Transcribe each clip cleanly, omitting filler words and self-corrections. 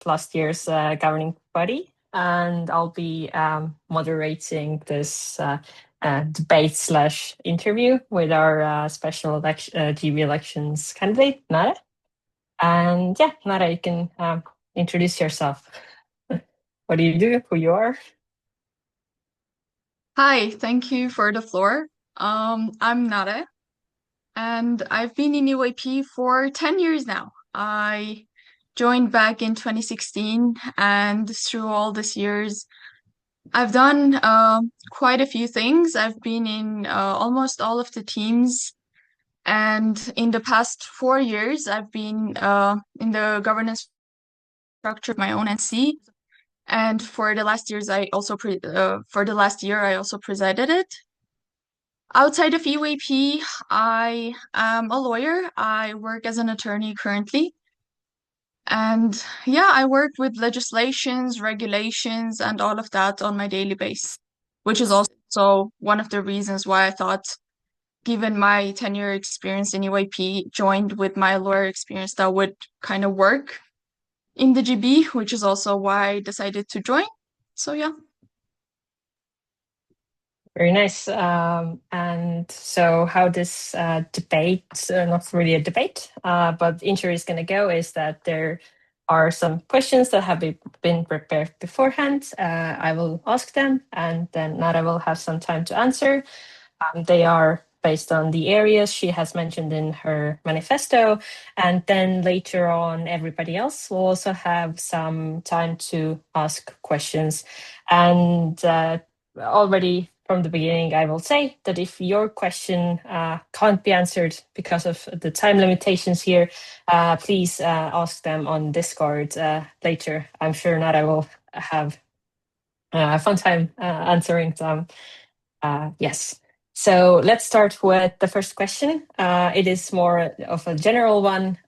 last year's governing body, and I'll be moderating this debate slash interview with our special GB elections candidate, Nara. And yeah, Nara, you can introduce yourself. What do you do? Who you are? Hi, thank you for the floor. I'm Nare, and I've been in UAP for 10 years now. I joined back in 2016, and through all these years, I've done quite a few things. I've been in almost all of the teams, and in the past 4 years, I've been in the governance structure of my own NC. And for the last years, for the last year, I also presided it. Outside of UAP, I am a lawyer. I work as an attorney currently. And yeah, I work with legislations, regulations, and all of that on my daily basis, which is also one of the reasons why I thought, given my 10-year experience in UAP, joined with my lawyer experience, that would kind of work in the GB, which is also why I decided to join. So yeah. Very nice. And so, how this debate, not really a debate, but interview is going to go is that there are some questions that have been prepared beforehand. I will ask them, and then Nara will have some time to answer. They are based on the areas she has mentioned in her manifesto. And then later on, everybody else will also have some time to ask questions. And already from the beginning, I will say that if your question can't be answered because of the time limitations here, please ask them on Discord later. I'm sure Nara will have a fun time answering them. Yes. So let's start with the first question. It is more of a general one.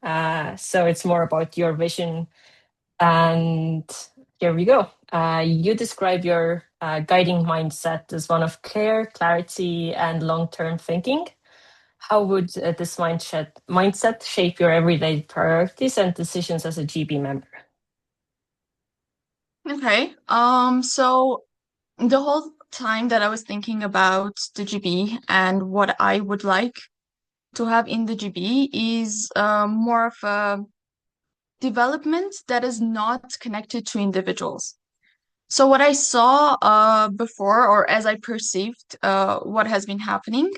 So it's more about your vision. And here we go. You describe your guiding mindset as one of clarity, and long-term thinking. How would this mindset shape your everyday priorities and decisions as a GB member? Okay. So the whole time that I was thinking about the GB and what I would like to have in the GB is more of a development that is not connected to individuals. So what I saw before, or as I perceived what has been happening,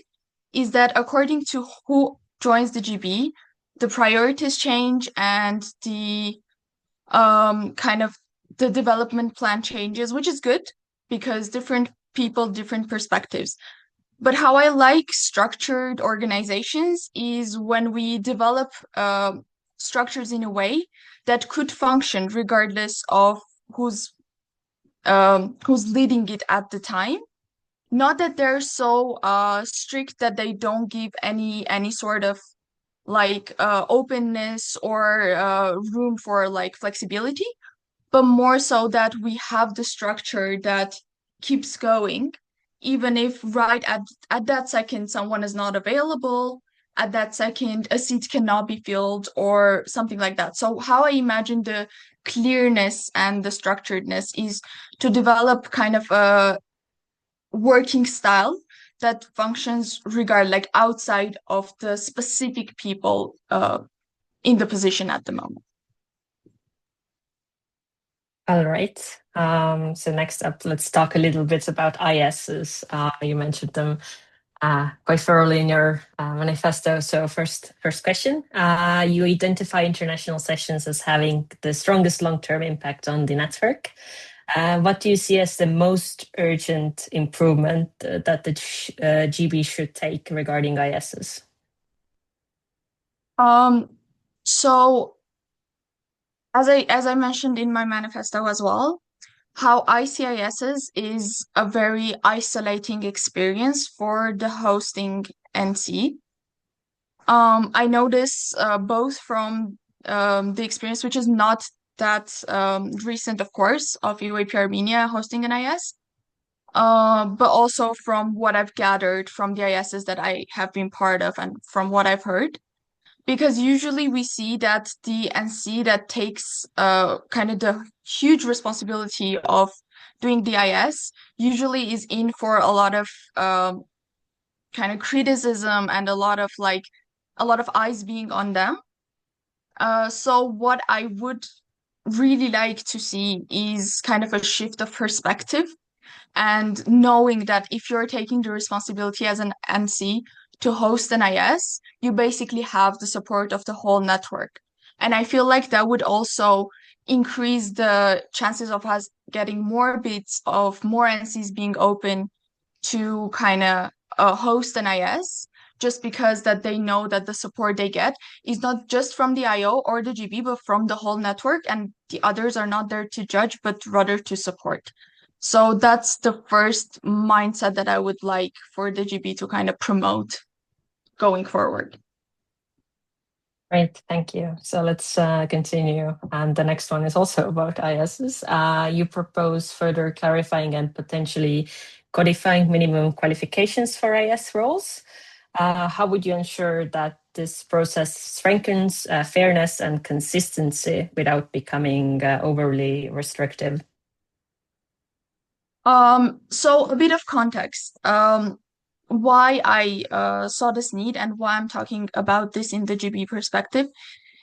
is that according to who joins the GB, the priorities change and the kind of the development plan changes, which is good because different people, different perspectives. But how I like structured organizations is when we develop structures in a way that could function regardless of who's who's leading it at the time. Not that they're so strict that they don't give any sort of like openness or room for like flexibility, but more so that we have the structure that keeps going, even if at that second someone is not available, at that second a seat cannot be filled or something like that. So how I imagine the clearness and the structuredness is to develop kind of a working style that functions regard like outside of the specific people in the position at the moment. All right. So next up, let's talk a little bit about ISs. You mentioned them quite thoroughly in your manifesto. So first question, you identify international sessions as having the strongest long-term impact on the network. What do you see as the most urgent improvement that the GB should take regarding ISs? Um, so as I mentioned in my manifesto as well, how ICISs is a very isolating experience for the hosting NC. I know this both from the experience, which is not that recent, of course, of UAP Armenia hosting an IS, but also from what I've gathered from the ISs that I have been part of and from what I've heard. because usually we see that the NC that takes kind of the huge responsibility of doing the IS usually is in for a lot of kind of criticism and a lot of eyes being on them. So what I would really like to see is kind of a shift of perspective and knowing that if you're taking the responsibility as an NC to host an IS, you basically have the support of the whole network. And I feel like that would also increase the chances of us getting more bits of more NCs being open to kind of host an IS, just because that they know that the support they get is not just from the IO or the GB, but from the whole network, and the others are not there to judge, but rather to support. So that's the first mindset that I would like for the GB to kind of promote going forward. Great, thank you. So let's continue. And the next one is also about ISs. You propose further clarifying and potentially codifying minimum qualifications for IS roles. How would you ensure that this process strengthens fairness and consistency without becoming overly restrictive? So a bit of context. Why I saw this need and why I'm talking about this in the GB perspective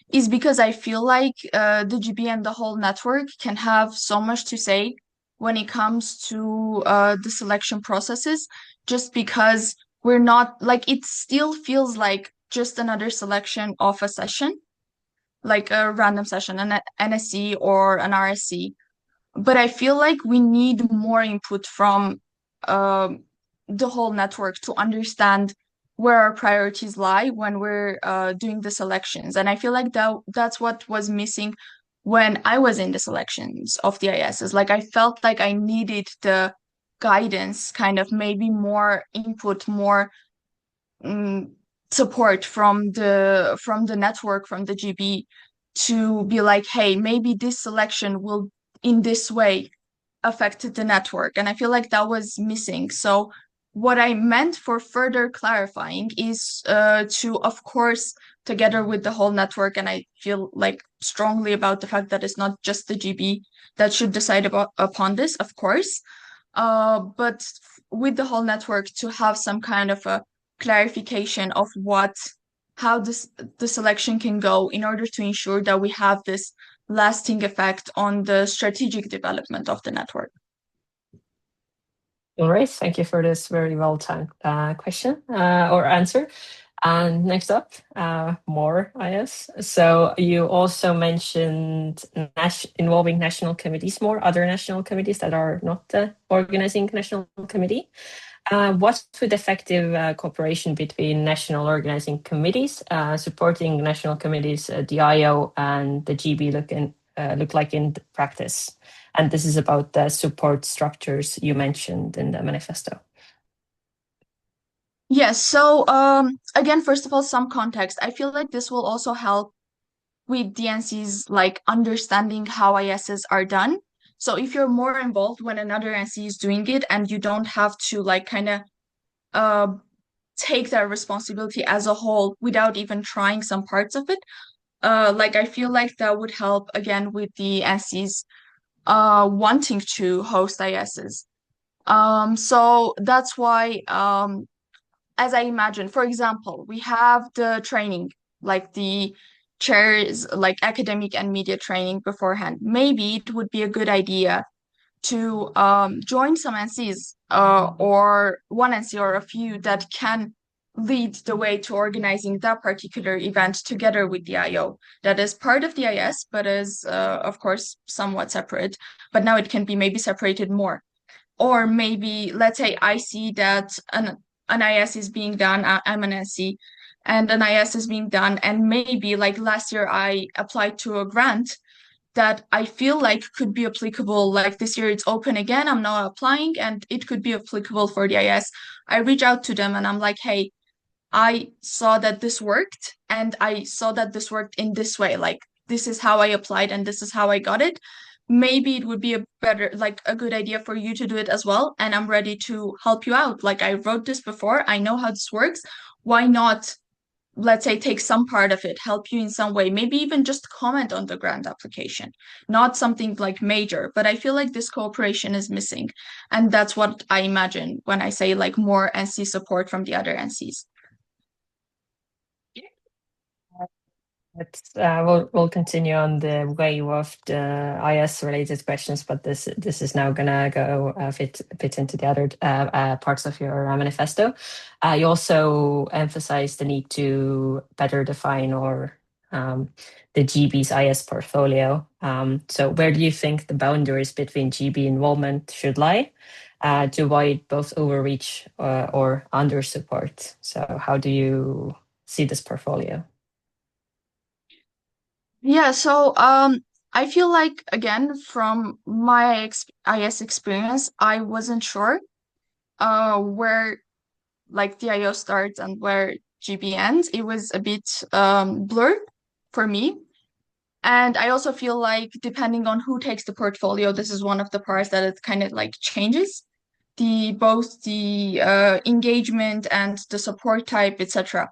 is because I feel like the GB and the whole network can have so much to say when it comes to the selection processes, just because we're not like it still feels like just another selection of a session, like a random session, an NSC or an RSC. But I feel like we need more input from um the whole network to understand where our priorities lie when we're doing the selections. And I feel like that's what was missing when I was in the selections of the ISs. Like I felt like I needed the guidance, kind of maybe more input, more um, support from the network, from the GB to be like, hey, maybe this selection will in this way affect the network. And I feel like that was missing. So what I meant for further clarifying is to, of course, together with the whole network, and I feel like strongly about the fact that it's not just the GB that should decide about upon this, of course, but with the whole network to have some kind of a clarification of how the selection can go in order to ensure that we have this lasting effect on the strategic development of the network. All right, thank you for this very well-timed question or answer. And next up, more IS. So you also mentioned involving national committees more, other national committees that are not the organizing national committee. What would effective cooperation between national organizing committees, supporting national committees, the IO and the GB look like in practice? And this is about the support structures you mentioned in the manifesto. Yes, so again, first of all, some context. I feel like this will also help with DNC's like understanding how ISs are done. So if you're more involved when another NC is doing it and you don't have to like kind of uh take that responsibility as a whole without even trying some parts of it, like I feel like that would help again with the NCs wanting to host ISs. So that's why as I imagine, for example, we have the training, like the chairs, like academic and media training beforehand. Maybe it would be a good idea to join some NCs or one NC or a few that can lead the way to organizing that particular event together with the IO. That is part of the IS, but is, of course, somewhat separate. But now it can be maybe separated more. Or maybe, let's say I see that an IS is being done, I'm an NC, and an IS is being done, and maybe like last year I applied to a grant that I feel like could be applicable. Like this year it's open again, I'm now applying, and it could be applicable for the IS. I reach out to them and I'm like, hey, I saw that this worked, and I saw that this worked in this way. Like this is how I applied and this is how I got it. Maybe it would be a better, like a good idea for you to do it as well. And I'm ready to help you out. Like I wrote this before, I know how this works. Why not let's say, take some part of it, help you in some way, maybe even just comment on the grant application, not something like major. But I feel like this cooperation is missing. And that's what I imagine when I say like more NC support from the other NCs. We'll continue on the wave of the IS related questions, but this is now gonna go fit into the other parts of your manifesto. You also emphasize the need to better define or the GB's IS portfolio. So where do you think the boundaries between GB involvement should lie to avoid both overreach or under support? So how do you see this portfolio? Yeah, so I feel like again from my ex IS experience, I wasn't sure where like the IO starts and where GB ends. It was a bit blurred for me. And I also feel like depending on who takes the portfolio, this is one of the parts that it kind of like changes the both the engagement and the support type, etc.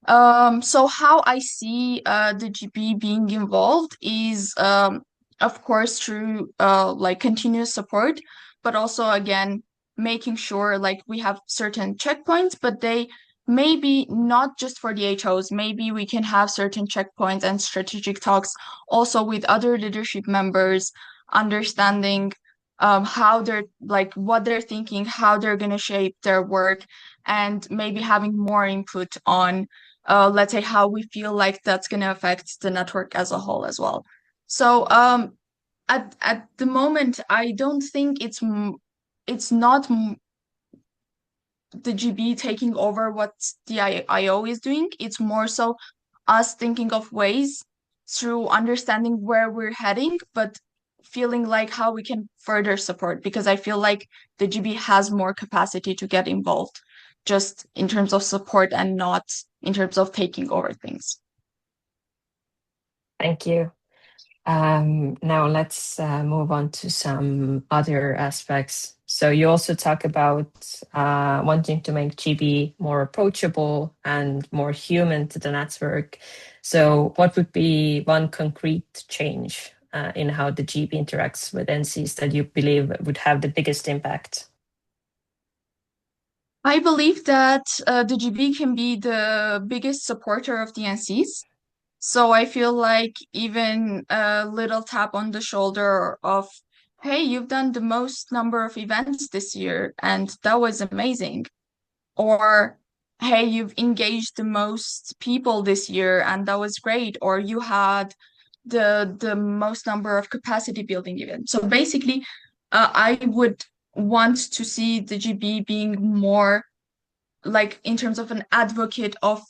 So how I see the GP being involved is of course through like continuous support, but also again making sure like we have certain checkpoints, but they maybe not just for the HOs, maybe we can have certain checkpoints and strategic talks also with other leadership members, understanding how they're like what they're thinking, how they're gonna shape their work, and maybe having more input on let's say how we feel like that's going to affect the network as a whole as well. So at the moment, I don't think it's not the GB taking over what the IO is doing. It's more so us thinking of ways through understanding where we're heading, but feeling like how we can further support because I feel like the GB has more capacity to get involved just in terms of support and not in terms of taking over things. Thank you. Now let's move on to some other aspects. So you also talk about wanting to make GB more approachable and more human to the network. So what would be one concrete change in how the GB interacts with NCs that you believe would have the biggest impact? I believe that the GB can be the biggest supporter of the NCs. So I feel like even a little tap on the shoulder of, hey, you've done the most number of events this year, and that was amazing. Or, hey, you've engaged the most people this year, and that was great. Or you had the most number of capacity building events. So basically, I would want to see the GB being more like in terms of an advocate of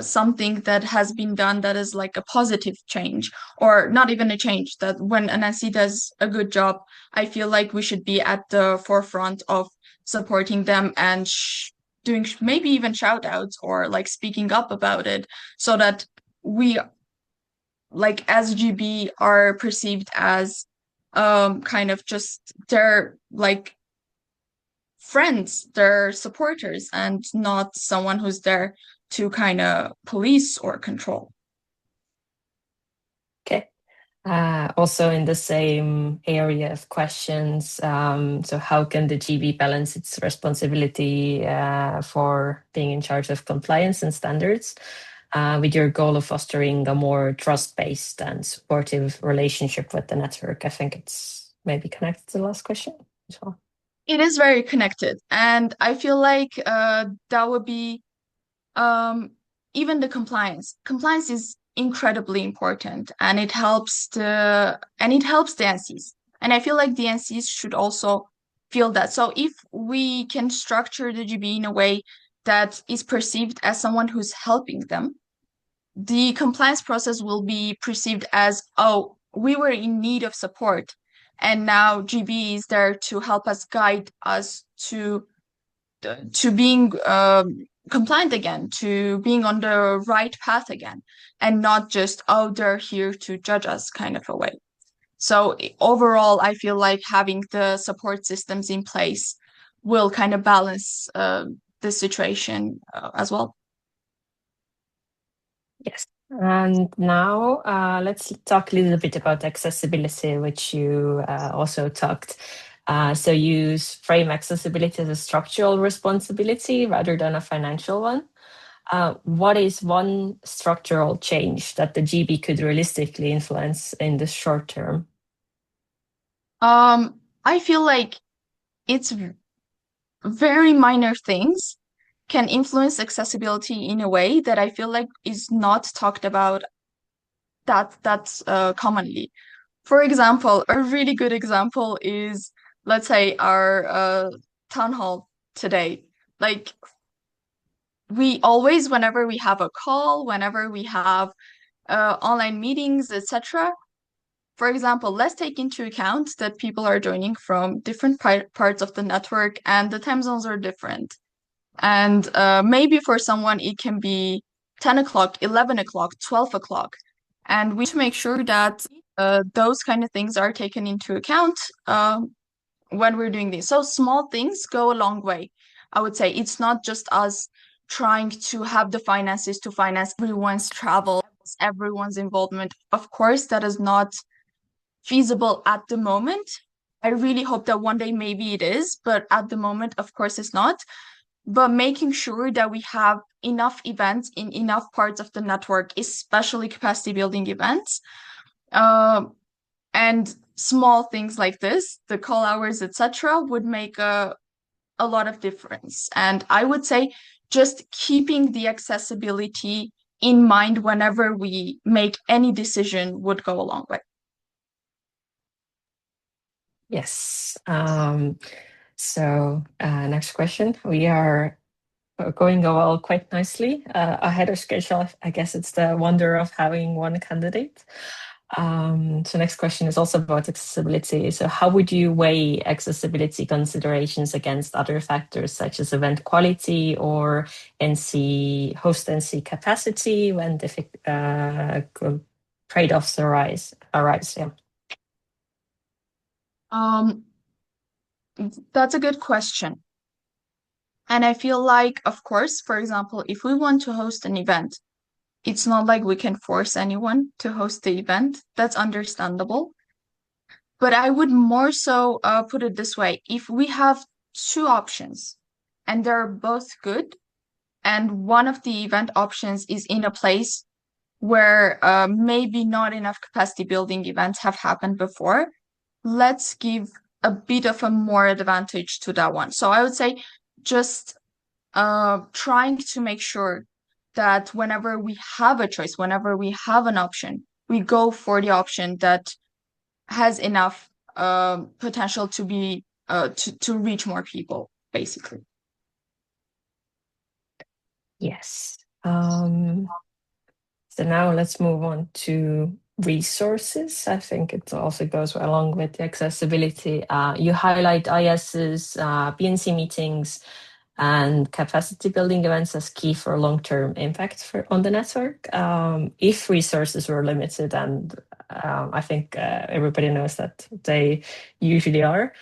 something that has been done that is like a positive change or not even a change that when an NC does a good job, I feel like we should be at the forefront of supporting them and doing maybe even shout outs or like speaking up about it so that we like as GB are perceived as kind of just their like friends, they're supporters, and not someone who's there to kind of police or control. Okay. Also in the same area of questions, so how can the GB balance its responsibility for being in charge of compliance and standards with your goal of fostering a more trust-based and supportive relationship with the network? I think it's maybe connected to the last question as well. It is very connected, and I feel like that would be um, even the compliance. Compliance is incredibly important, and it helps the NCs. And I feel like the NCs should also feel that. So if we can structure the GB in a way that is perceived as someone who's helping them, the compliance process will be perceived as, oh, we were in need of support, and now GB is there to help us guide us to being compliant again, to being on the right path again, and not just, oh, they're here to judge us kind of a way. So overall, I feel like having the support systems in place will kind of balance the situation as well. Yes. And now let's talk a little bit about accessibility, which you also talked. So you frame accessibility as a structural responsibility rather than a financial one. What is one structural change that the GB could realistically influence in the short term? I feel like it's very minor things can influence accessibility in a way that I feel like is not talked about that's commonly. For example, a really good example is, let's say, our town hall today. Like we always, whenever we have a call, whenever we have online meetings, etc. For example, let's take into account that people are joining from different parts of the network and the time zones are different. And maybe for someone, it can be 10 o'clock, 11 o'clock, 12 o'clock. And we need to make sure that those kind of things are taken into account when we're doing this. So small things go a long way. I would say it's not just us trying to have the finances to finance everyone's travel, everyone's involvement. Of course, that is not feasible at the moment. I really hope that one day maybe it is, but at the moment, of course, it's not. But making sure that we have enough events in enough parts of the network, especially capacity building events, uh, and small things like this, the call hours, etc., would make a lot of difference. And I would say just keeping the accessibility in mind whenever we make any decision would go a long way. Yes. So next question. We are going well quite nicely ahead of schedule. I guess it's the wonder of having one candidate. So next question is also about accessibility. So how would you weigh accessibility considerations against other factors such as event quality or host NC capacity when trade-offs arise? Yeah. Um, that's a good question. And I feel like, of course, for example, if we want to host an event, it's not like we can force anyone to host the event. That's understandable. But I would more so put it this way. If we have two options and they're both good, and one of the event options is in a place where maybe not enough capacity building events have happened before, let's give a bit of a more advantage to that one. So I would say just trying to make sure that whenever we have a choice, whenever we have an option, we go for the option that has enough potential to be to reach more people, basically. Yes. So now let's move on to resources. I think it also goes along with the accessibility. You highlight IS's BNC meetings and capacity building events as key for long-term impact on the network. If resources were limited, and I think everybody knows that they usually are,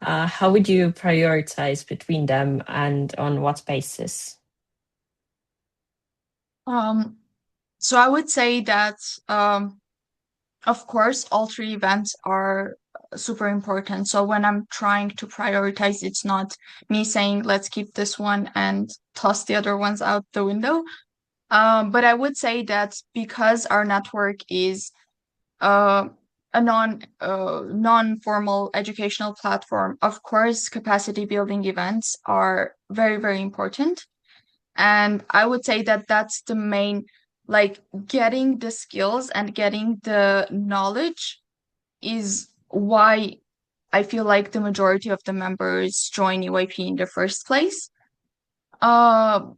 how would you prioritize between them and on what basis? Um, so I would say that of course all three events are super important. So when I'm trying to prioritize, it's not me saying let's keep this one and toss the other ones out the window. But I would say that because our network is uh, a non-formal educational platform, of course, capacity building events are very, very important. And I would say that that's the main, like getting the skills and getting the knowledge is why I feel like the majority of the members join UAP in the first place. Uh,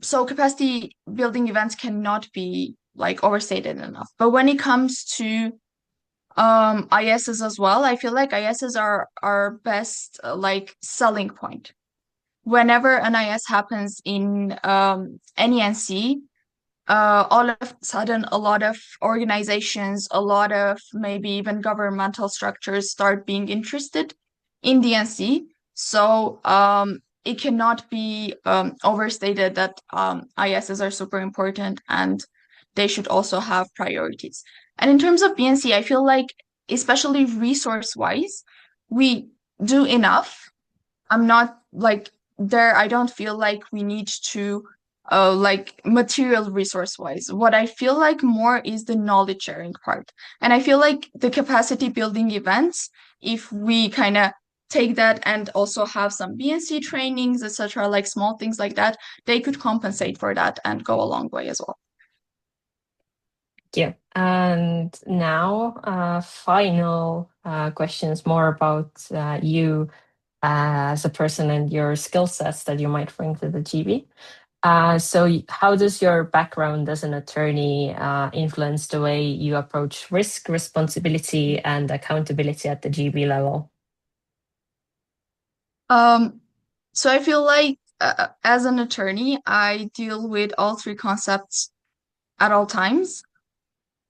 so capacity building events cannot be like overstated enough. But when it comes to ISs as well, I feel like ISs are our best like selling point. Whenever an IS happens in any NC, all of a sudden a lot of organizations, a lot of maybe even governmental structures start being interested in the NC. So it cannot be overstated that ISs are super important and they should also have priorities. And in terms of BNC, I feel like, especially resource-wise, we do enough. I'm not like there, I don't feel like we need to like material resource wise. What I feel like more is the knowledge sharing part. And I feel like the capacity building events, if we kind of take that and also have some BNC trainings, etc., like small things like that, they could compensate for that and go a long way as well. Yeah. And now, final questions more about you as a person and your skill sets that you might bring to the GB. So, how does your background as an attorney influence the way you approach risk, responsibility, and accountability at the GB level? Um, so I feel like as an attorney, I deal with all three concepts at all times.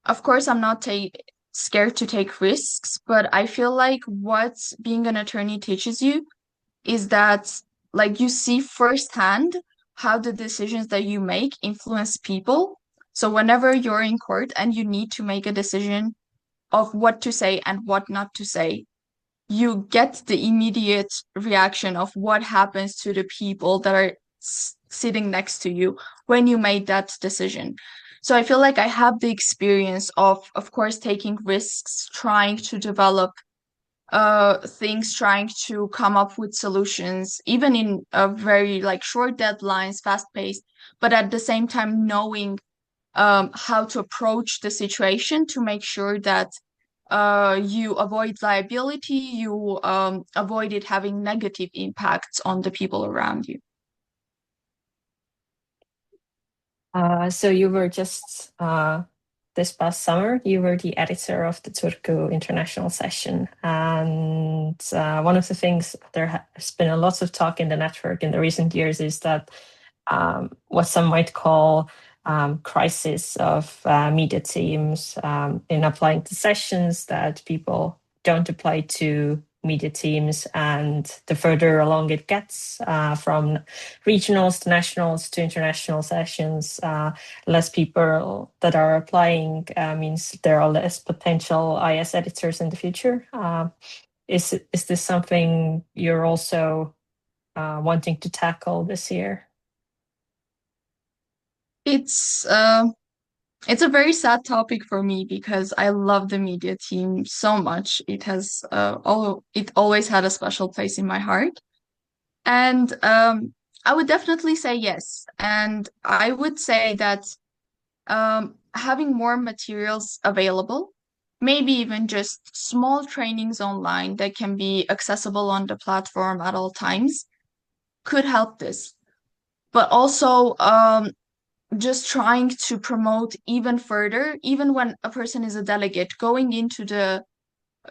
Of course, I'm not ta scared to take risks, but I feel like what being an attorney teaches you is that like you see firsthand how the decisions that you make influence people. So whenever you're in court and you need to make a decision of what to say and what not to say, you get the immediate reaction of what happens to the people that are sitting next to you when you made that decision. So I feel like I have the experience of course, taking risks, trying to develop things, trying to come up with solutions, even in a very like short deadlines, fast paced, but at the same time knowing how to approach the situation to make sure that you avoid liability, you avoid it having negative impacts on the people around you. So you were just this past summer, you were the editor of the Turku International Session. And one of the things there has been a lot of talk in the network in the recent years is that what some might call crisis of media teams in applying to sessions, that people don't apply to media teams, and the further along it gets from regionals to nationals to international sessions, less people that are applying means there are less potential IS editors in the future. Is this something you're also wanting to tackle this year? It's uh, it's a very sad topic for me because I love the media team so much. It always had a special place in my heart. And I would definitely say yes. And I would say that having more materials available, maybe even just small trainings online that can be accessible on the platform at all times, could help this. But also, just trying to promote even further, even when a person is a delegate, going into the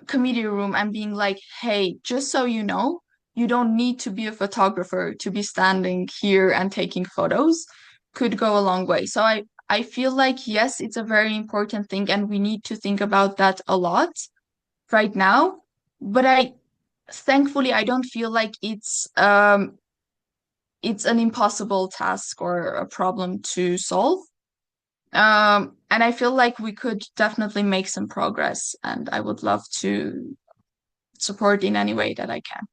committee room and being like, hey, just so you know, you don't need to be a photographer to be standing here and taking photos, could go a long way. So I feel like, yes, it's a very important thing and we need to think about that a lot right now. But thankfully, I don't feel like it's an impossible task or a problem to solve. And I feel like we could definitely make some progress, and I would love to support in any way that I can.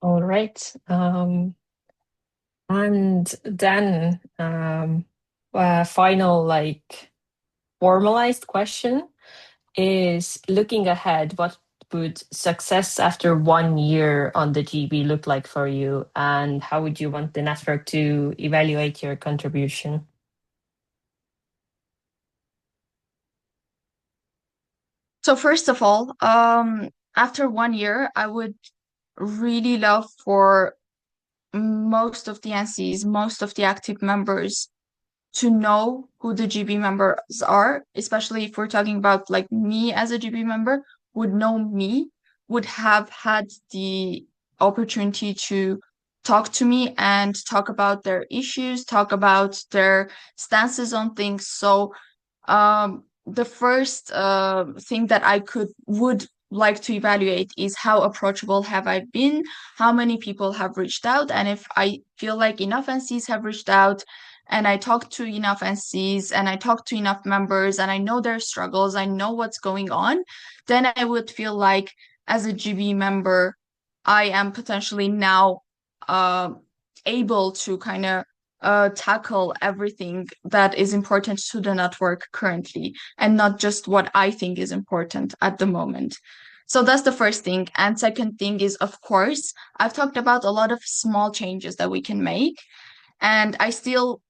All right. And then final like formalized question is, looking ahead, what would success after 1 year on the GB look like for you, and how would you want the network to evaluate your contribution? So first of all, after 1 year, I would really love for most of the NCs, most of the active members to know who the GB members are, especially if we're talking about like me as a GB member, would know me, would have had the opportunity to talk to me and talk about their issues, talk about their stances on things. So the first thing that I would like to evaluate is how approachable have I been, how many people have reached out, and if I feel like enough NCs have reached out and I talk to enough NCs and I talk to enough members and I know their struggles, I know what's going on, then I would feel like as a GB member, I am potentially now uh, able to kind of tackle everything that is important to the network currently and not just what I think is important at the moment. So that's the first thing. And second thing is, of course, I've talked about a lot of small changes that we can make, and I still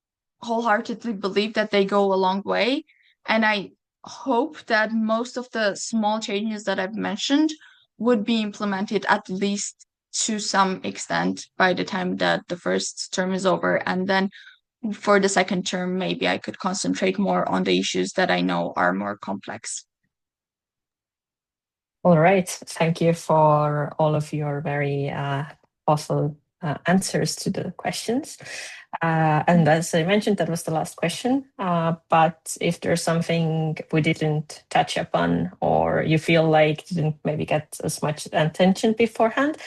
wholeheartedly believe that they go a long way. And I hope that most of the small changes that I've mentioned would be implemented at least to some extent by the time that the first term is over. And then for the second term, maybe I could concentrate more on the issues that I know are more complex. All right. Thank you for all of your very thoughtful answers to the questions. And as I mentioned, that was the last question. But if there's something we didn't touch upon or you feel like didn't maybe get as much attention beforehand,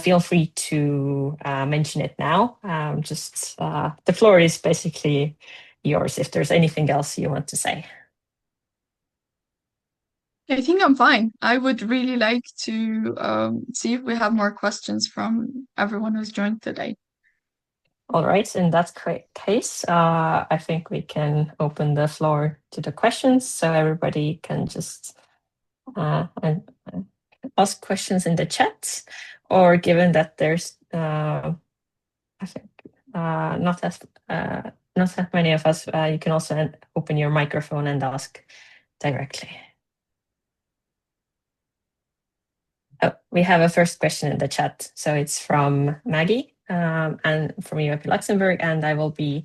feel free to mention it now. The floor is basically yours if there's anything else you want to say. I think I'm fine. I would really like to see if we have more questions from everyone who's joined today. All right, in that case, I think we can open the floor to the questions so everybody can just ask questions in the chat, or given that there's, I think, not that many of us, you can also open your microphone and ask directly. Oh, we have a first question in the chat. So it's from Maggie and from UAP Luxembourg, and I will be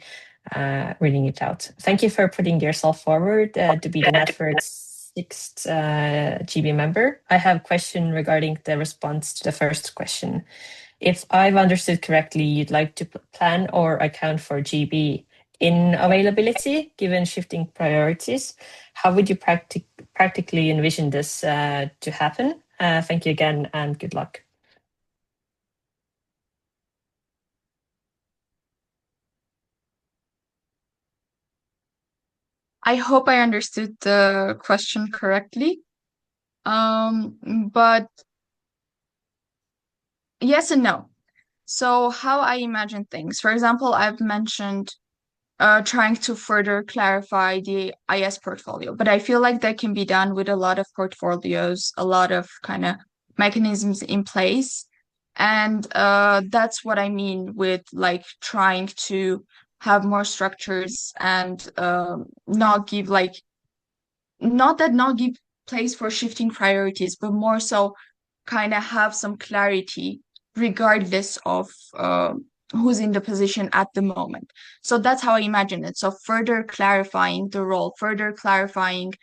reading it out. Thank you for putting yourself forward to be the network's sixth GB member. I have a question regarding the response to the first question. If I've understood correctly, you'd like to plan or account for GB in availability given shifting priorities. How would you practically envision this to happen? Thank you again and good luck. I hope I understood the question correctly. But yes and no. So how I imagine things. For example, I've mentioned trying to further clarify the IS portfolio, but I feel like that can be done with a lot of portfolios, a lot of kind of mechanisms in place. And that's what I mean with like trying to have more structures and not give like not give place for shifting priorities, but more so kind of have some clarity regardless of who's in the position at the moment. So that's how I imagine it. So further clarifying the role, further clarifying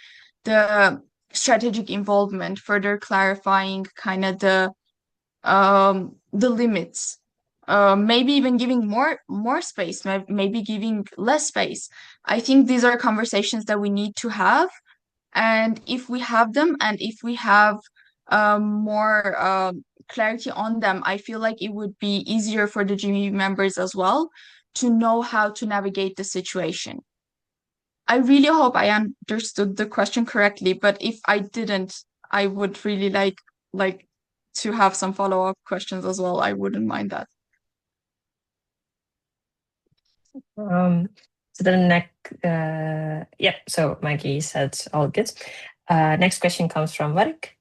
the strategic involvement, further clarifying kind of the limits. Maybe even giving more space, maybe giving less space. I think these are conversations that we need to have, and if we have them and if we have more clarity on them, I feel like it would be easier for the GME members as well to know how to navigate the situation. I really hope I understood the question correctly, but if I didn't, I would really like to have some follow-up questions as well. I wouldn't mind that. So the so Maggie said all good. Next question comes from Vark.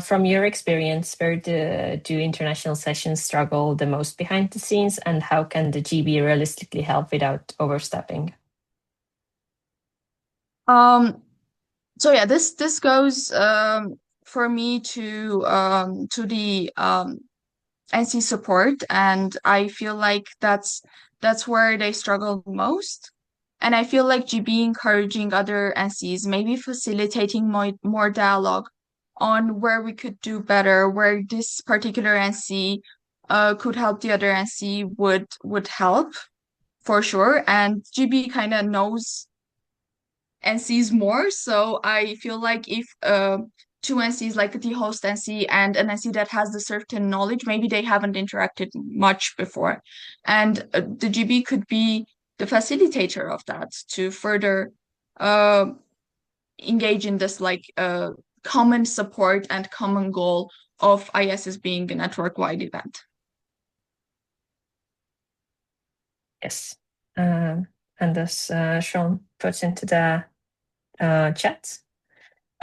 From your experience, where do international sessions struggle the most behind the scenes, and how can the GB realistically help without overstepping? So yeah, this goes for me to the NC support, and I feel like that's where they struggle most. And I feel like GB encouraging other NCs, maybe facilitating more dialogue on where we could do better, where this particular NC could help the other NC would help for sure. And GB kind of knows NCs more, so I feel like if two NCs like the host NC and an NC that has the certain knowledge, maybe they haven't interacted much before, and the GB could be the facilitator of that to further uh, engage in this like common support and common goal of ISS being a network-wide event. Yes. And as Sean puts into the chat.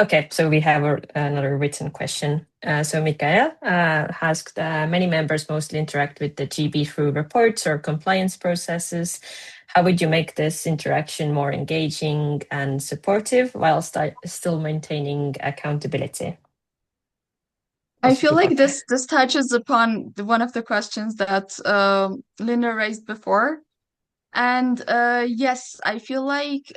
Okay, so we have another written question. So Mikael asked, many members mostly interact with the GB through reports or compliance processes. How would you make this interaction more engaging and supportive while still maintaining accountability? I Also feel to like Bart. this touches upon one of the questions that Linda raised before. And yes, I feel like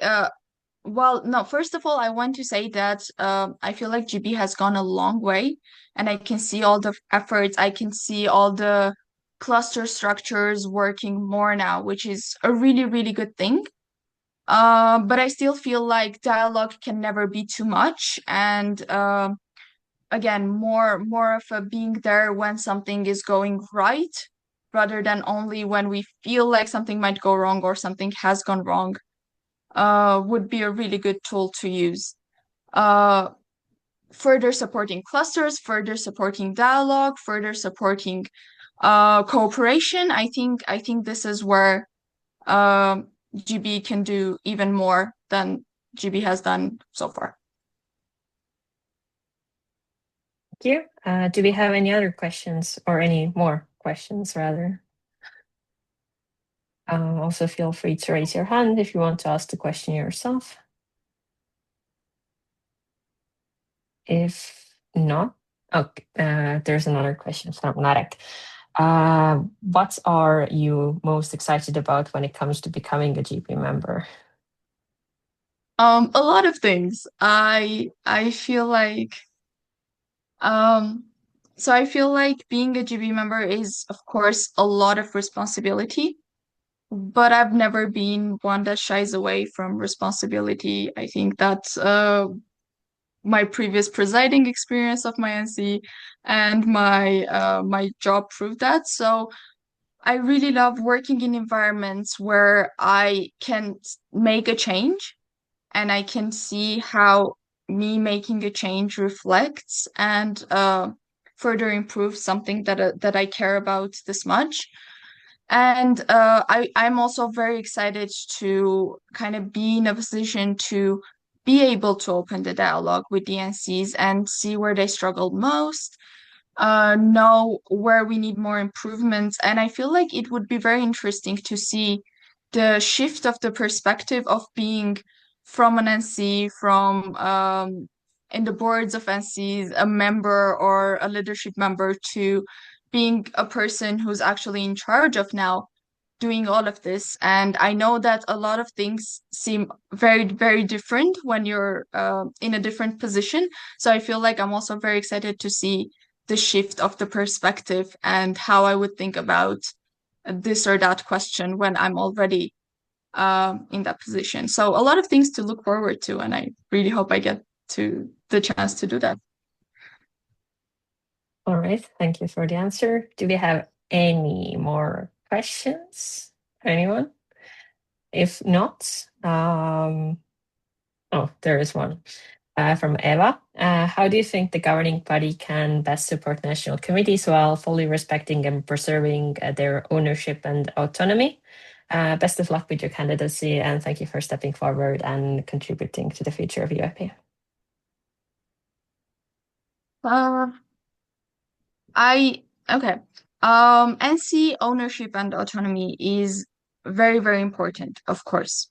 well, no, first of all, I want to say that I feel like GB has gone a long way, and I can see all the efforts, I can see all the cluster structures working more now, which is a really, really good thing. But I still feel like dialogue can never be too much, and again, more of a being there when something is going right, rather than only when we feel like something might go wrong or something has gone wrong, would be a really good tool to use. Uh, Further supporting clusters, further supporting dialogue, further supporting cooperation. I think this is where GB can do even more than GB has done so far. Thank you. Do we have any other questions or any more questions rather? Also feel free to raise your hand if you want to ask the question yourself. If not, okay, there's another question from Narek. What are you most excited about when it comes to becoming a GP member? A lot of things. I feel like um so I feel like being a GB member is, of course, a lot of responsibility, but I've never been one that shies away from responsibility. I think that my previous presiding experience of my NC and my job proved that. So I really love working in environments where I can make a change and I can see how me making a change reflects and further improves something that I care about this much. And I'm also very excited to kind of be in a position to be able to open the dialogue with the NCs and see where they struggled most, know where we need more improvements. And I feel like it would be very interesting to see the shift of the perspective of being from an NC, from in the boards of NCs, a member or a leadership member, to being a person who's actually in charge of now doing all of this. And I know that a lot of things seem very, very different when you're in a different position. So I feel like I'm also very excited to see the shift of the perspective and how I would think about this or that question when I'm already in that position. So a lot of things to look forward to, and I really hope I get to the chance to do that. All right, thank you for the answer. Do we have any more questions? Anyone? If not, oh, there is one from Eva. How do you think the governing body can best support national committees while fully respecting and preserving their ownership and autonomy? Best of luck with your candidacy, and thank you for stepping forward and contributing to the future of UIP. Uh, okay. NC ownership and autonomy is very, very important, of course.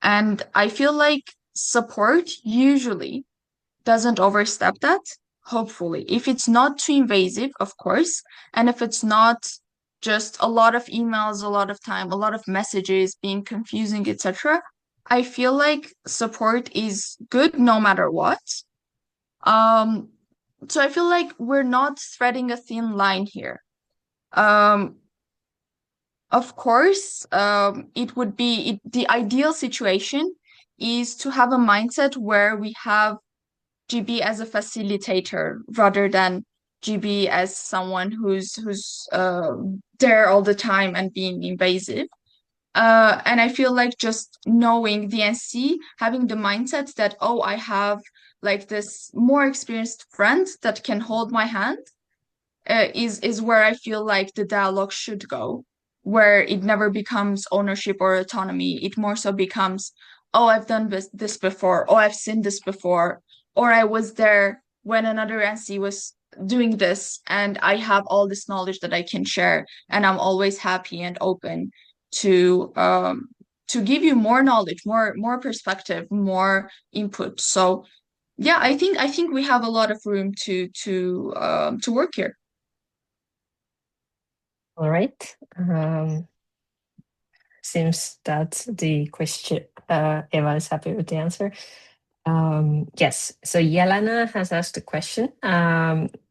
And I feel like support usually doesn't overstep that, hopefully. If it's not too invasive, of course, and if it's not just a lot of emails, a lot of time, a lot of messages being confusing, etc., I feel like support is good no matter what. Um, so I feel like we're not threading a thin line here. Um, of course, the ideal situation is to have a mindset where we have GB as a facilitator rather than GB as someone who's there all the time and being invasive. And I feel like just knowing the NC, having the mindset that, oh, I have like this more experienced friend that can hold my hand, is where I feel like the dialogue should go, where it never becomes ownership or autonomy. It more so becomes, oh, I've done this before, oh, I've seen this before, or I was there when another NC was doing this, and I have all this knowledge that I can share, and I'm always happy and open to give you more knowledge, more perspective, more input. So yeah, I think we have a lot of room to work here. All right. Seems that the question, Eva is happy with the answer. Yes, so Yelena has asked a question.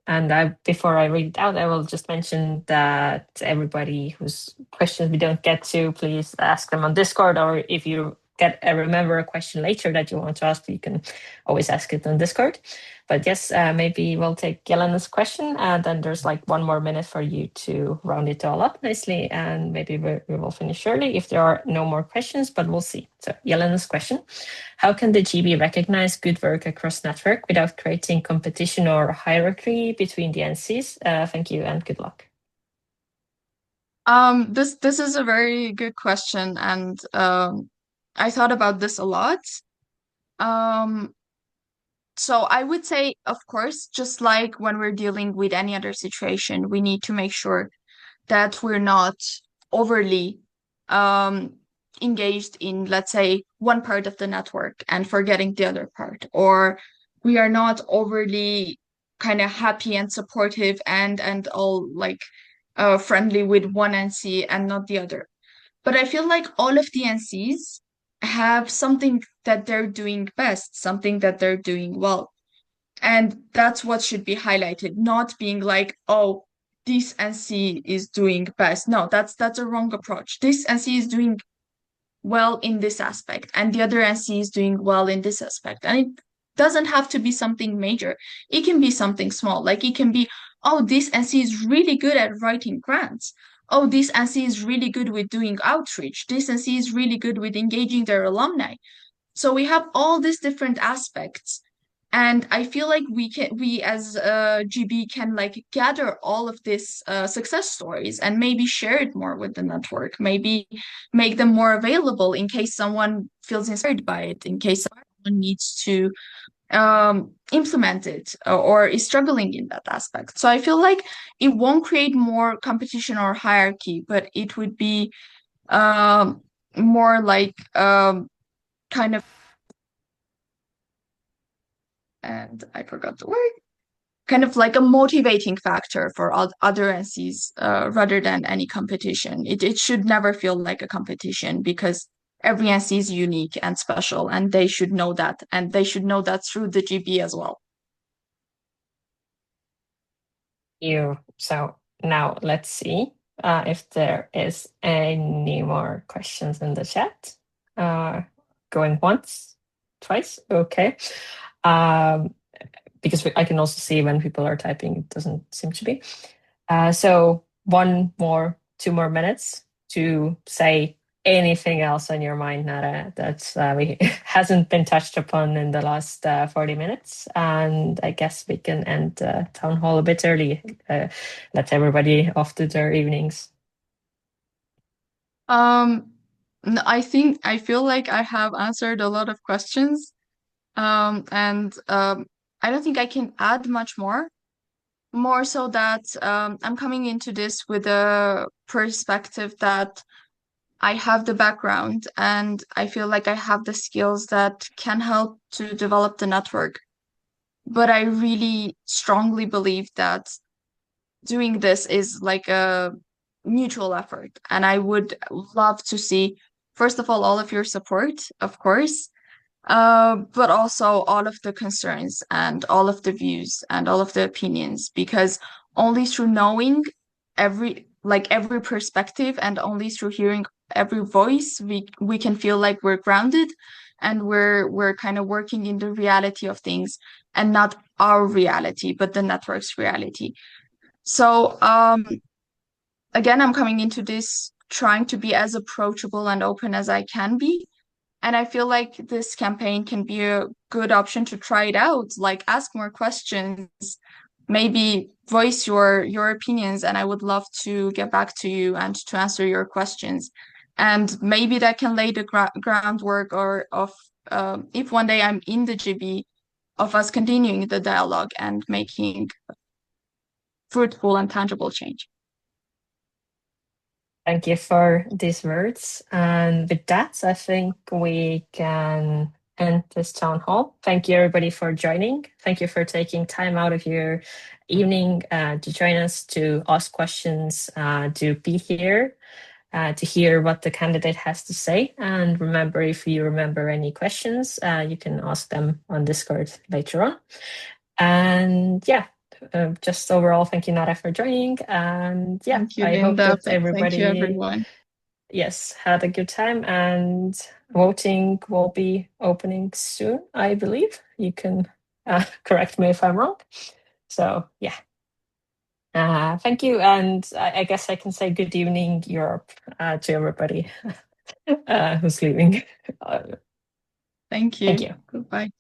And before I read it out, I will just mention that everybody whose questions we don't get to, please ask them on Discord, or if you remember a question later that you want to ask, you can always ask it on Discord. But yes, maybe we'll take Yelena's question, and then there's like 1 more minute for you to round it all up nicely, and maybe we will finish early if there are no more questions, but we'll see. So Yelena's question: how can the GB recognize good work across network without creating competition or hierarchy between the NCs? Thank you and good luck. This is a very good question, and I thought about this a lot. Um, so I would say, of course, just like when we're dealing with any other situation, we need to make sure that we're not overly um engaged in, let's say, one part of the network and forgetting the other part, or we are not overly kind of happy and supportive and all like friendly with one NC and not the other. But I feel like all of the NCs have something that they're doing best, something that they're doing well. And that's what should be highlighted, not being like, oh, this NC is doing best. No, that's a wrong approach. This NC is doing well in this aspect, and the other NC is doing well in this aspect. And it doesn't have to be something major. It can be something small. Like it can be, oh, this NC is really good at writing grants. Oh, this NC is really good with doing outreach. This NC is really good with engaging their alumni. So we have all these different aspects. And I feel like we as GB can like gather all of these success stories and maybe share it more with the network, maybe make them more available in case someone feels inspired by it, in case someone needs to implement it or is struggling in that aspect. So I feel like it won't create more competition or hierarchy, but it would be more like kind of, and I forgot the word, kind of like a motivating factor for other NCs rather than any competition. It should never feel like a competition because every NC is unique and special, and they should know that, and they should know that through the GB as well. You. So now let's see if there is any more questions in the chat. Going once, twice, okay. Because I can also see when people are typing, it doesn't seem to be. So 2 more minutes to say anything else on your mind, Nara, that we hasn't been touched upon in the last 40 minutes. And I guess we can end Town Hall a bit early, let everybody off to their evenings. I feel like I have answered a lot of questions, and I don't think I can add much more. More so that I'm coming into this with a perspective that I have the background and I feel like I have the skills that can help to develop the network. But I really strongly believe that doing this is like a mutual effort. And I would love to see, first of all of your support, of course, but also all of the concerns and all of the views and all of the opinions, because only through knowing every perspective and only through hearing every voice, we can feel like we're grounded and we're kind of working in the reality of things and not our reality, but the network's reality. So again, I'm coming into this trying to be as approachable and open as I can be. And I feel like this campaign can be a good option to try it out, like ask more questions, maybe voice your opinions, and I would love to get back to you and to answer your questions. And maybe that can lay the groundwork or of if one day I'm in the GB, of us continuing the dialogue and making fruitful and tangible change. Thank you for these words. And with that, I think we can end this town hall. Thank you, everybody, for joining. Thank you for taking time out of your evening to join us, to ask questions, to be here, to hear what the candidate has to say. And remember, if you remember any questions, you can ask them on Discord later on. And yeah, just overall, thank you, Nada, for joining. And yeah, Thank you, I hope Linda. that Thank you, everybody, everyone. yes, had a good time. And voting will be opening soon, I believe. You can correct me if I'm wrong. So yeah, thank you. And I guess I can say good evening, Europe, to everybody who's leaving. Thank Thank you. you. Goodbye.